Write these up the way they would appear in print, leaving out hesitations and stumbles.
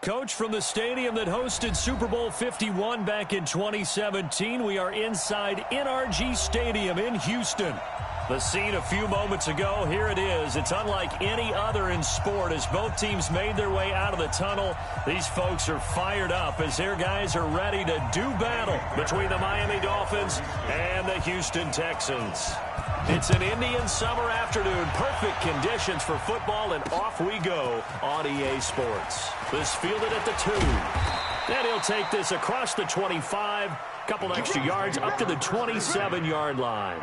Coach, from the stadium that hosted Super Bowl 51 back in 2017. We are inside NRG Stadium in Houston. The scene a few moments ago, here it is. It's unlike any other in sport as both teams made their way out of the tunnel. These folks are fired up as their guys are ready to do battle between the Miami Dolphins and the Houston Texans. It's an Indian summer afternoon. Perfect conditions for football, and off we go on EA Sports. This fielded at the 2. And he'll take this across the 25, couple extra yards up to the 27-yard line.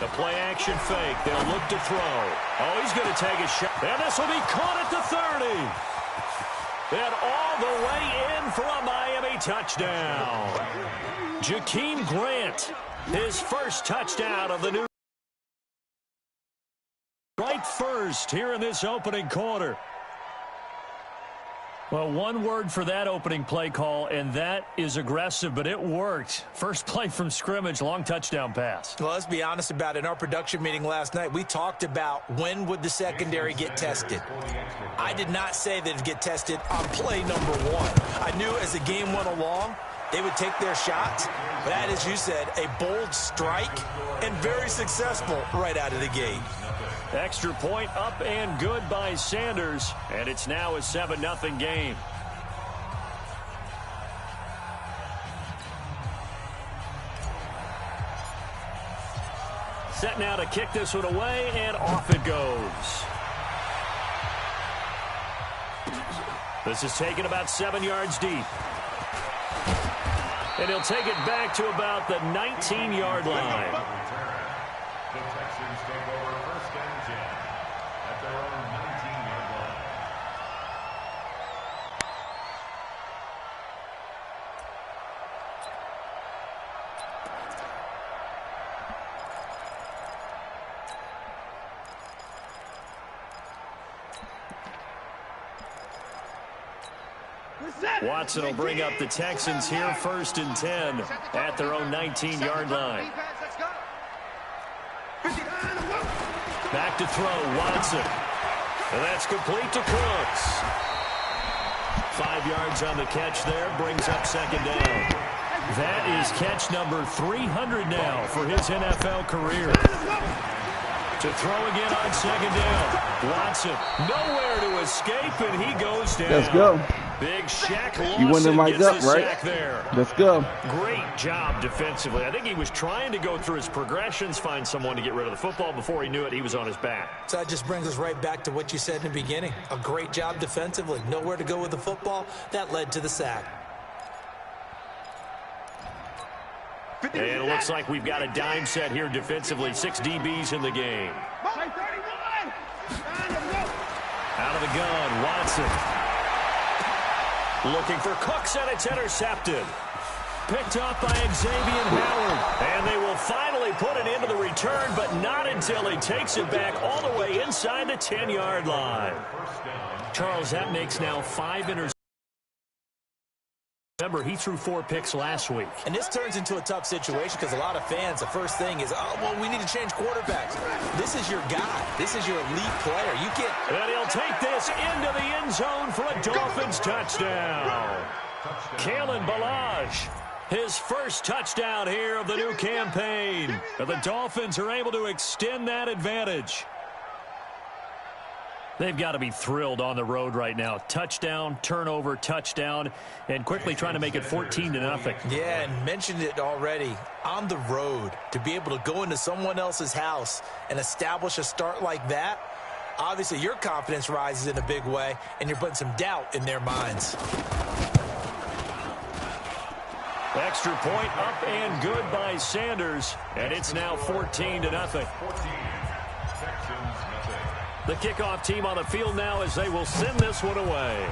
The play-action fake. They'll look to throw. Oh, he's going to take a shot. And this will be caught at the 30. And all the way in for a Miami touchdown. Jakeem Grant, his first touchdown of the new. Right first here in this opening quarter. Well, one word for that opening play call, and that is aggressive, but it worked. First play from scrimmage, long touchdown pass. Well, let's be honest about it. In our production meeting last night, we talked about when would the secondary get tested. I did not say that it'd get tested on play number 1. I knew as the game went along, they would take their shots. But that, as you said, a bold strike and very successful right out of the gate. Extra point up and good by Sanders, and it's now a 7-0 game. Set now to kick this one away, and off it goes. This is taken about 7 yards deep. And he'll take it back to about the 19-yard line. The Texans take over first and 10 at their own 19-yard line. Watson will bring up the Texans here first and 10 at their own 19-yard line. Back to throw, Watson. And that's complete to Cooks. 5 yards on the catch there, brings up second down. That is catch number 300 now for his NFL career. To throw again on second down. Watson, nowhere to escape, and he goes down. Let's go. Big Shaq Lawson You won them right gets up, the right? sack there. Let's go. Great job defensively. I think he was trying to go through his progressions, find someone to get rid of the football. Before he knew it, he was on his back. So that just brings us right back to what you said in the beginning. A great job defensively. Nowhere to go with the football. That led to the sack. And it looks like we've got a dime set here defensively. 6 DBs in the game. Out of the gun, Watson. Looking for Cooks, and it's intercepted. Picked up by Xavier Howard. And they will finally put it into the return, but not until he takes it back all the way inside the 10-yard line. Charles, that makes now 5 interceptions. Remember, he threw 4 picks last week. And this turns into a tough situation because a lot of fans, the first thing is, oh, well, we need to change quarterbacks. This is your guy. This is your elite player. You can't. And he'll take this into the end zone for a Dolphins touchdown. Kalen Ballage, his first touchdown here of the new campaign. And the Dolphins are able to extend that advantage. They've got to be thrilled on the road right now. Touchdown, turnover, touchdown, and quickly trying to make it 14-0. Yeah, and mentioned it already. On the road, to be able to go into someone else's house and establish a start like that, obviously your confidence rises in a big way, and you're putting some doubt in their minds. Extra point up and good by Sanders, and it's now 14-0. The kickoff team on the field now as they will send this one away.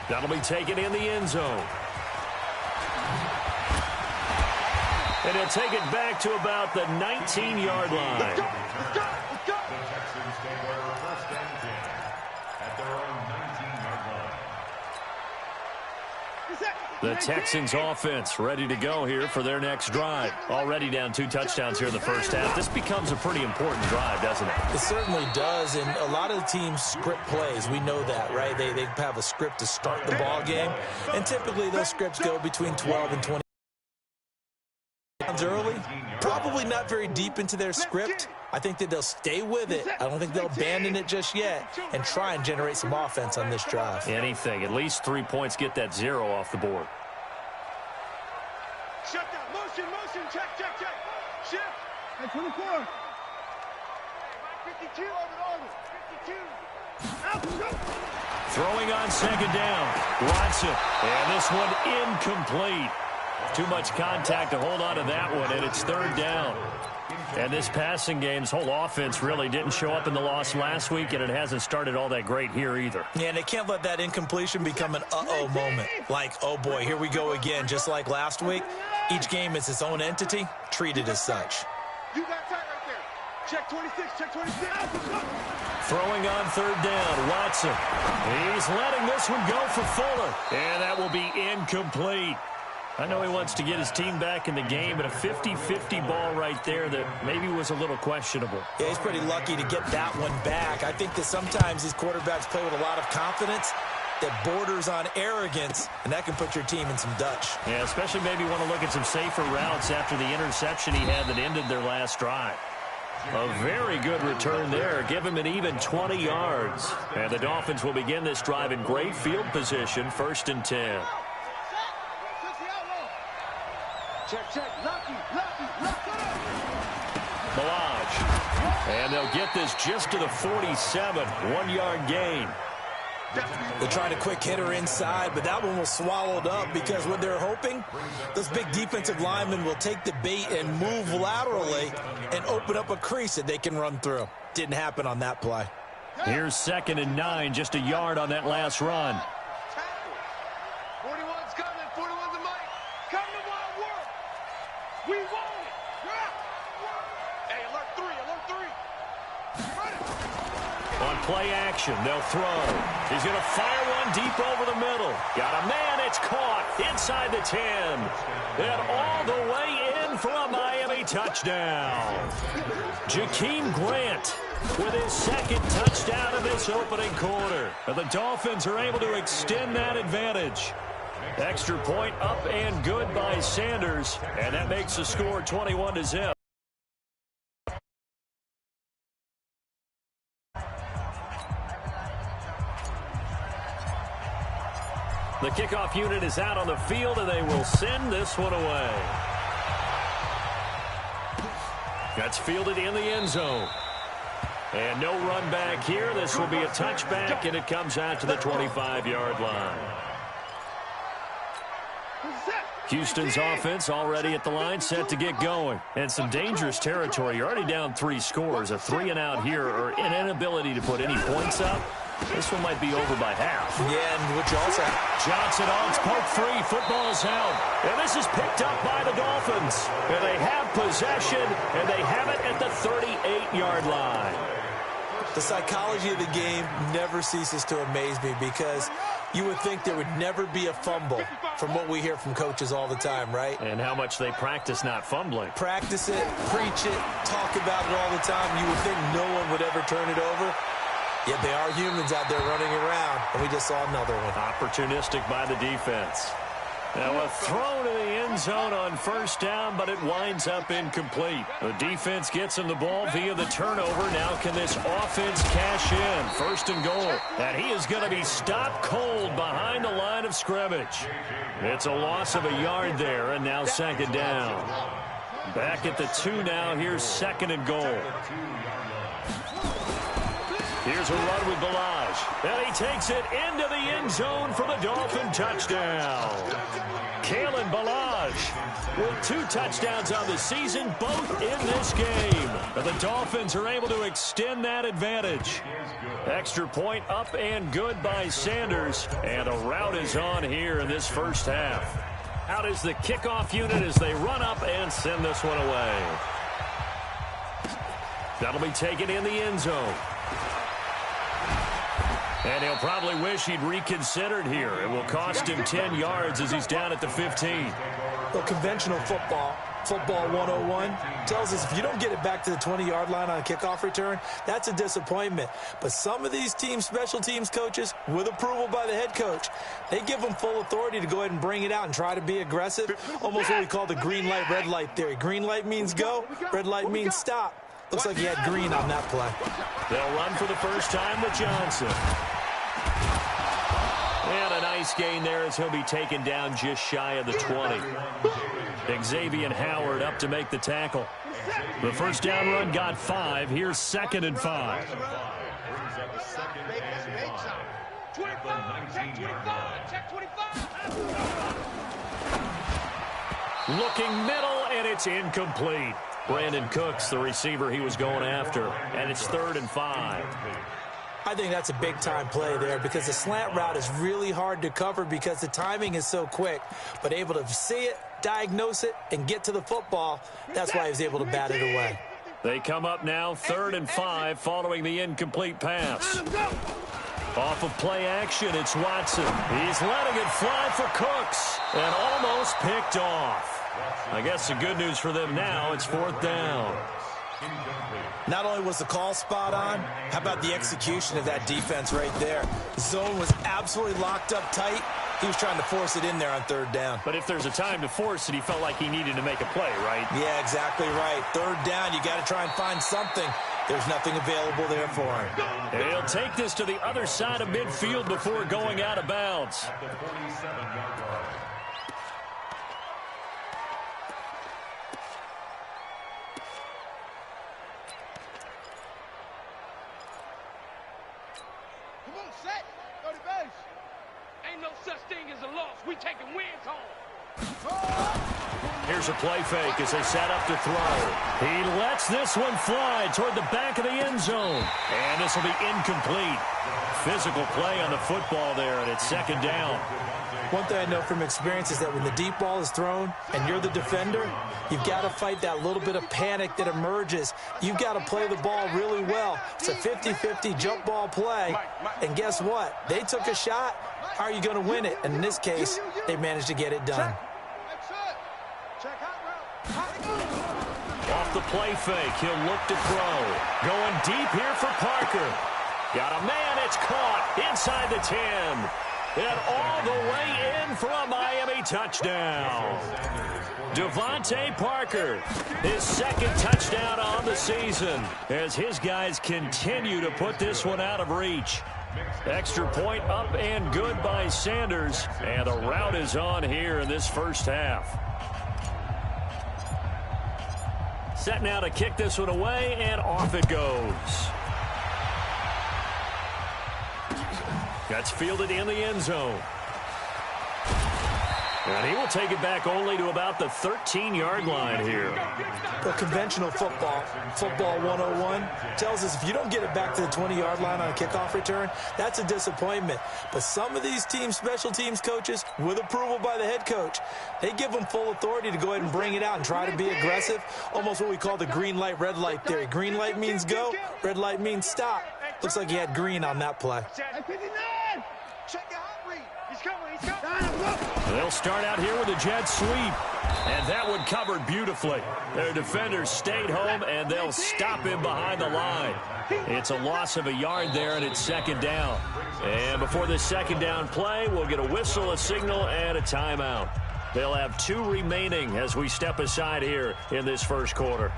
That'll be taken in the end zone. And he'll take it back to about the 19-yard line. Let's go. The Texans take over first and 10 at their own 19-yard line. The Texans offense ready to go here for their next drive. Already down 2 touchdowns here in the first half. This becomes a pretty important drive, doesn't it? It certainly does, and a lot of the teams script plays. We know that, right? They have a script to start the ball game, and typically those scripts go between 12 and 20 early. Probably not very deep into their script. I think that they'll stay with it. I don't think they'll abandon it just yet and try and generate some offense on this drive. Anything. At least 3 points, get that 0 off the board. Shut down. Motion. Check. Shift. At 24. 52. 52. Throwing on second down. Watson. And this one incomplete. Too much contact to hold on to that one, and it's third down. And this passing game's whole offense really didn't show up in the loss last week, and it hasn't started all that great here either. Yeah, and they can't let that incompletion become an uh-oh moment. Like, oh boy, here we go again, just like last week. Each game is its own entity, treated as such. You got tight right there. Check 26. Throwing on third down, Watson. He's letting this one go for Fuller, and that will be incomplete. I know he wants to get his team back in the game, but a 50-50 ball right there that maybe was a little questionable. Yeah, he's pretty lucky to get that one back. I think that sometimes these quarterbacks play with a lot of confidence that borders on arrogance, and that can put your team in some Dutch. Yeah, especially maybe want to look at some safer routes after the interception he had that ended their last drive. A very good return there. Give him an even 20 yards. And the Dolphins will begin this drive in great field position, 1st and 10. Check. Lucky. Malage. And they'll get this just to the 47. 1-yard gain. They tried a quick hitter inside, but that one was swallowed up because what they're hoping, those big defensive linemen will take the bait and move laterally and open up a crease that they can run through. Didn't happen on that play. Here's 2nd and 9, just a yard on that last run. 41's coming. 41's the mic. Come to my work. We want it. Hey, alert 3. On play action, they'll throw. He's going to fire one deep over the middle. Got a man, it's caught inside the 10. And all the way in for a Miami touchdown. Jakeem Grant with his 2nd touchdown of this opening quarter. And the Dolphins are able to extend that advantage. Extra point up and good by Sanders. And that makes the score 21-0. The kickoff unit is out on the field, and they will send this one away. That's fielded in the end zone. And no run back here. This will be a touchback, and it comes out to the 25-yard line. Houston's offense already at the line, set to get going. And some dangerous territory. You're already down 3 scores. A 3-and-out here, or an inability to put any points up. This one might be over by half. Yeah, and what you also have. Johnson on, poke free, football's out. And this is picked up by the Dolphins. And they have possession, and they have it at the 38-yard line. The psychology of the game never ceases to amaze me because you would think there would never be a fumble from what we hear from coaches all the time, right? And how much they practice not fumbling. Practice it, preach it, talk about it all the time. You would think no one would ever turn it over. Yet they are humans out there running around, and we just saw another one. Opportunistic by the defense. Now a throw to the end zone on 1st down, but it winds up incomplete. The defense gets him the ball via the turnover. Now can this offense cash in? 1st and goal. And he is going to be stopped cold behind the line of scrimmage. It's a loss of a yard there, and now 2nd down. Back at the 2 now. Here's 2nd and goal. Here's a run with Balaj. And he takes it into the end zone for the Dolphin touchdown. Kalen Balaj with 2 touchdowns on the season, both in this game. And the Dolphins are able to extend that advantage. Extra point up and good by Sanders. And a rout is on here in this first half. Out is the kickoff unit as they run up and send this one away. That'll be taken in the end zone. And he'll probably wish he'd reconsidered here. It will cost him 10 yards as he's down at the 15. Well, conventional football 101, tells us if you don't get it back to the 20-yard line on a kickoff return, that's a disappointment. But some of these teams, special teams coaches, with approval by the head coach, they give them full authority to go ahead and bring it out and try to be aggressive. Almost what we call the green light, red light theory. Green light means go, red light means stop. Looks like he had green on that play. They'll run for the first time with Johnson. And a nice gain there as he'll be taken down just shy of the 20. Xavier Howard up to make the tackle. The first down run got 5. Here's 2nd and 5. Looking middle, and it's incomplete. Brandon Cooks, the receiver he was going after, and it's 3rd and 5. I think that's a big-time play there because the slant route is really hard to cover because the timing is so quick. But able to see it, diagnose it, and get to the football, that's why he was able to bat it away. They come up now 3rd and 5 following the incomplete pass. Off of play action, it's Watson. He's letting it fly for Cooks and almost picked off. I guess the good news for them now, it's 4th down. Not only was the call spot on, how about the execution of that defense right there? The zone was absolutely locked up tight. He was trying to force it in there on 3rd down. But if there's a time to force it, he felt like he needed to make a play, right? Yeah, exactly right. 3rd down, you got to try and find something. There's nothing available there for him. And he'll take this to the other side of midfield before going out of bounds. Here's a play fake as they set up to throw. He lets this one fly toward the back of the end zone. And this will be incomplete. Physical play on the football there, and it's 2nd down. One thing I know from experience is that when the deep ball is thrown and you're the defender, you've got to fight that little bit of panic that emerges. You've got to play the ball really well. It's a 50-50 jump ball play. And guess what? They took a shot. How are you going to win it? And in this case, they managed to get it done. Off the play fake, he'll look to throw. Going deep here for Parker. Got a man, it's caught inside the 10. And all the way in for a Miami touchdown. Devontae Parker, his 2nd touchdown on the season as his guys continue to put this one out of reach. Extra point up and good by Sanders. And the rout is on here in this first half. Set now to kick this one away, and off it goes. That's fielded in the end zone. And he will take it back only to about the 13-yard line here. Well, conventional football 101, tells us if you don't get it back to the 20-yard line on a kickoff return, that's a disappointment. But some of these teams, special teams coaches, with approval by the head coach, they give them full authority to go ahead and bring it out and try to be aggressive. Almost what we call the green light, red light theory. Green light means go, red light means stop. Looks like he had green on that play. They'll start out here with a jet sweep. And that one covered beautifully. Their defenders stayed home, and they'll stop him behind the line. It's a loss of a yard there, and it's 2nd down. And before this 2nd down play, we'll get a whistle, a signal, and a timeout. They'll have 2 remaining as we step aside here in this first quarter.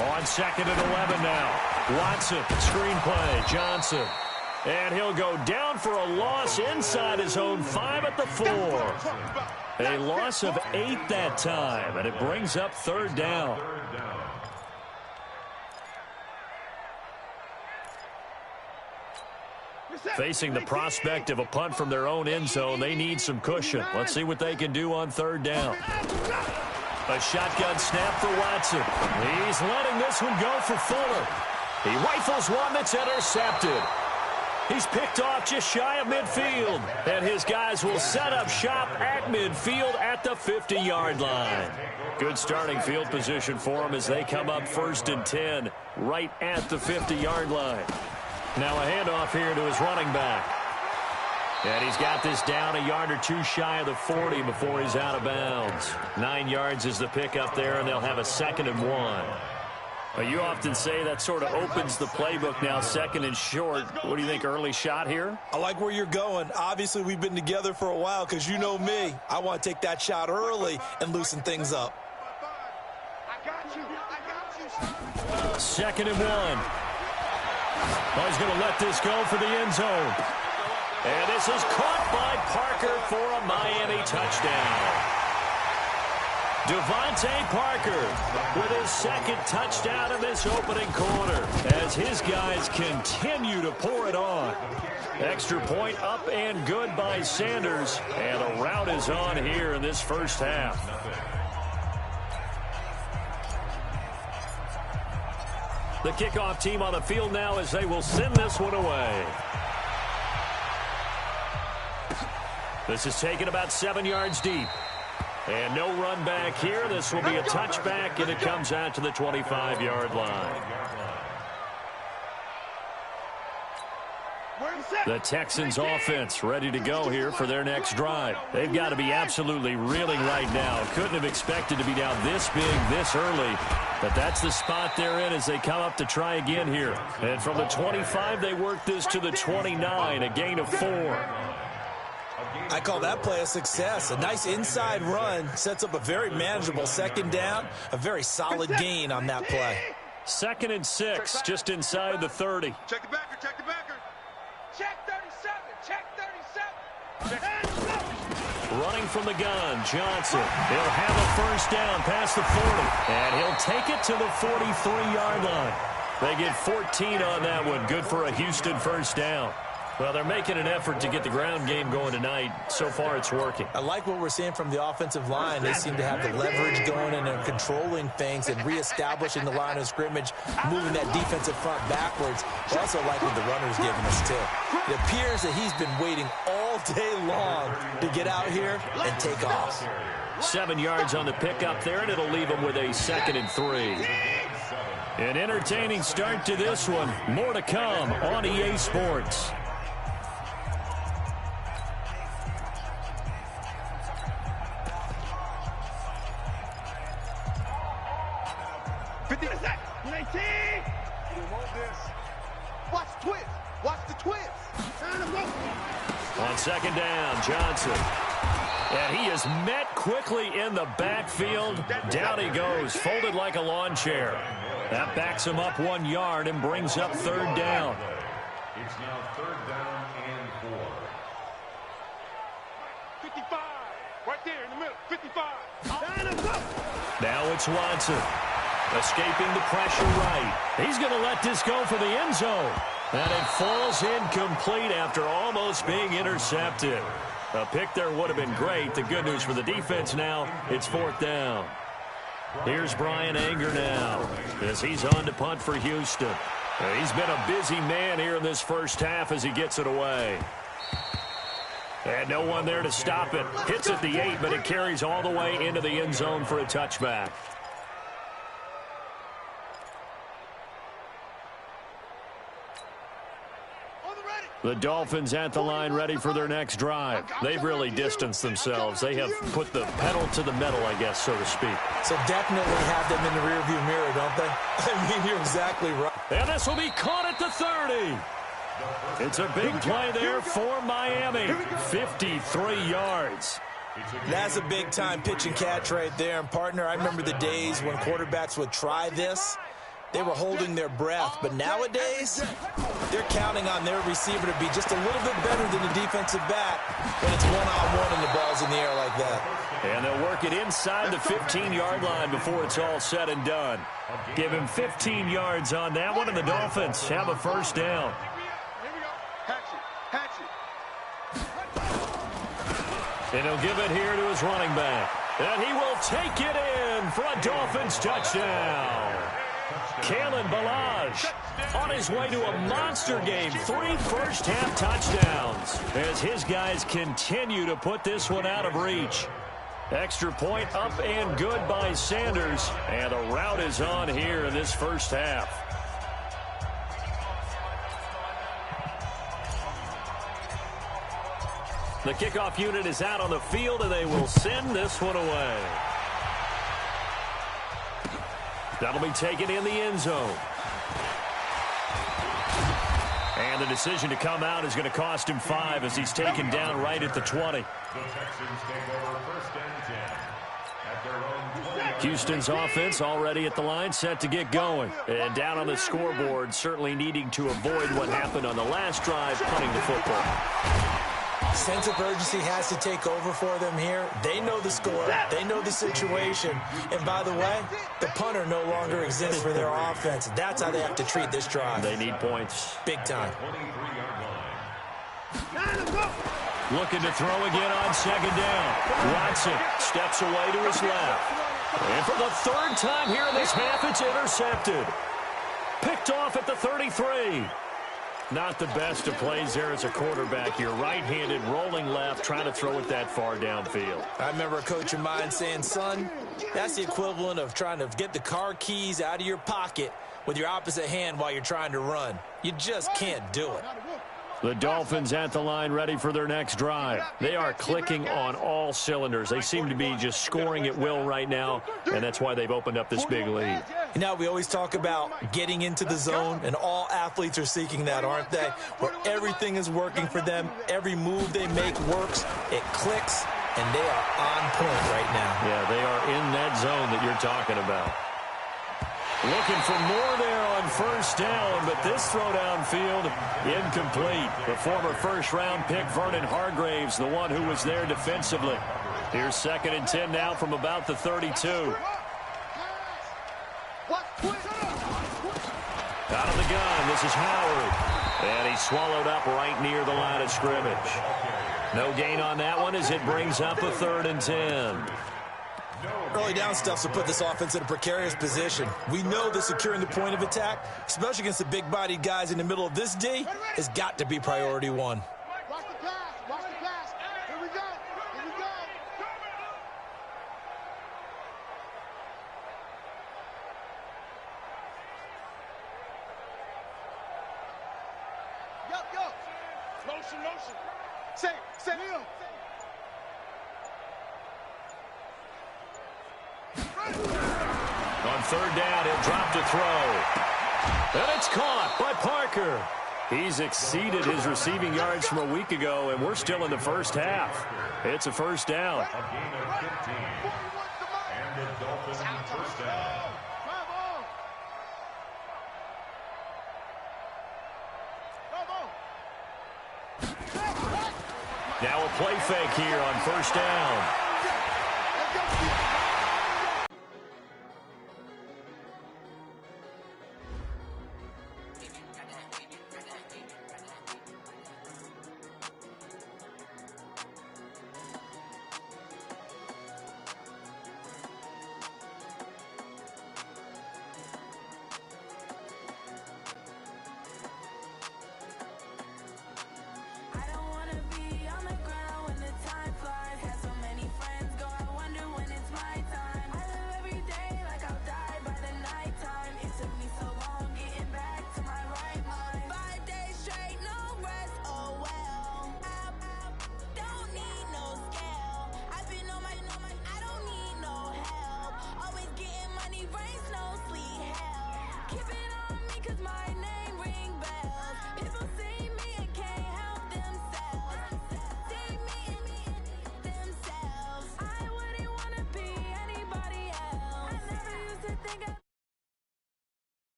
On 2nd and 11 now. Watson, screen play, Johnson. And he'll go down for a loss inside his own 5 at the 4. A loss of 8 that time, and it brings up third down. Facing the prospect of a punt from their own end zone, they need some cushion. Let's see what they can do on third down. A shotgun snap for Watson. He's letting this one go for Fuller. He rifles one that's intercepted. He's picked off just shy of midfield. And his guys will set up shop at midfield at the 50-yard line. Good starting field position for them as they come up 1st and 10 right at the 50-yard line. Now a handoff here to his running back. And he's got this down a yard or two shy of the 40 before he's out of bounds. 9 yards is the pickup there, and they'll have a 2nd and 1. Well, you often say that sort of opens the playbook now, 2nd and short. What do you think, early shot here? I like where you're going. Obviously, we've been together for a while because you know me. I want to take that shot early and loosen things up. I got you. I got you. 2nd and 1. Oh, he's going to let this go for the end zone. And this is caught by Parker for a Miami touchdown. Devontae Parker with his 2nd touchdown of this opening quarter as his guys continue to pour it on. Extra point up and good by Sanders, and a rout is on here in this first half. The kickoff team on the field now as they will send this one away. This is taken about 7 yards deep. And no run back here. This will be a touchback, and it comes out to the 25-yard line. The Texans offense ready to go here for their next drive. They've got to be absolutely reeling right now. Couldn't have expected to be down this big this early, but that's the spot they're in as they come up to try again here. And from the 25, they work this to the 29, a gain of 4. I call that play a success. A nice inside run sets up a very manageable 2nd down. A very solid gain on that play. 2nd and 6, just inside the 30. Check the backer. Check the backer. Check 37. Check 37. Running from the gun, Johnson. He'll have a 1st down past the 40. And he'll take it to the 43-yard line. They get 14 on that one. Good for a Houston 1st down. Well, they're making an effort to get the ground game going tonight. So far, it's working. I like what we're seeing from the offensive line. They seem to have the leverage going, and they're controlling things and reestablishing the line of scrimmage, moving that defensive front backwards. I also like what the runner's giving us, too. It appears that he's been waiting all day long to get out here and take off. 7 yards on the pickup there, and it'll leave him with a 2nd and 3. An entertaining start to this one. More to come on EA Sports. Watch the twist. Watch the twist. On 2nd down, Johnson. And he is met quickly in the backfield. Down he goes, folded like a lawn chair. That backs him up 1 yard and brings up 3rd down. It's now 3rd down and 4. 55. Right there in the middle. 55. Now it's Watson. Escaping the pressure right. He's going to let this go for the end zone. And it falls incomplete after almost being intercepted. A pick there would have been great. The good news for the defense now, it's 4th down. Here's Brian Anger now as he's on to punt for Houston. He's been a busy man here in this first half as he gets it away. And no one there to stop it. Hits at the 8, but it carries all the way into the end zone for a touchback. The Dolphins at the line ready for their next drive. They've really distanced themselves. They have put the pedal to the metal, I guess, so to speak. So definitely have them in the rearview mirror, don't they? I mean, you're exactly right. And this will be caught at the 30. It's a big play there for Miami. 53 yards. That's a big-time pitch and catch right there. And, partner, I remember the days when quarterbacks would try this. They were holding their breath. But nowadays, they're counting on their receiver to be just a little bit better than the defensive back when it's one-on-one and the ball's in the air like that. And they'll work it inside the 15-yard line before it's all said and done. Give him 15 yards on that one, and the Dolphins have a first down. And he'll give it here to his running back. And he will take it in for a Dolphins touchdown. Kalen Ballage on his way to a monster game. 3 first-half touchdowns as his guys continue to put this one out of reach. Extra point up and good by Sanders. And the route is on here in this first half. The kickoff unit is out on the field, and they will send this one away. That'll be taken in the end zone. And the decision to come out is going to cost him 5 as he's taken down right at the 20. The Texans take over first and 10 at their own 20. Houston's offense already at the line, set to get going. And down on the scoreboard, certainly needing to avoid what happened on the last drive, punting the football. Sense of urgency has to take over for them here. They know the score. They know the situation. And by the way, the punter no longer exists for their offense. That's how they have to treat this drive. They need points. Big time. Looking to throw again on second down. Watson steps away to his left. And for the third time here in this half, it's intercepted. Picked off at the 33. Not the best of plays there as a quarterback. You're right-handed, rolling left, trying to throw it that far downfield. I remember a coach of mine saying, son, that's the equivalent of trying to get the car keys out of your pocket with your opposite hand while you're trying to run. You just can't do it. The Dolphins at the line ready for their next drive. They are clicking on all cylinders. They seem to be just scoring at will right now, and that's why they've opened up this big lead. You know, we always talk about getting into the zone, and all athletes are seeking that, aren't they? Where everything is working for them, every move they make works, it clicks, and they are on point right now. Yeah, they are in that zone that you're talking about. Looking for more there on first down, but this throw downfield incomplete. The former first-round pick, Vernon Hargraves, the one who was there defensively. Here's 2nd and 10 now from about the 32. Out of the gun, this is Howard. And he's swallowed up right near the line of scrimmage. No gain on that one as it brings up a 3rd and 10. Early down stuffs will put this offense in a precarious position. We know that securing the point of attack, especially against the big-bodied guys in the middle of this D, has got to be priority 1. Watch the pass. Watch the pass. Here we go. Here we go. Yo. Motion. Say, Neil. On 3rd down, he'll drop to throw. And it's caught by Parker. He's exceeded his receiving yards from a week ago, and we're still in the first half. It's a first down. A gain of 15. And the Dolphins first down. Now a play fake here on first down.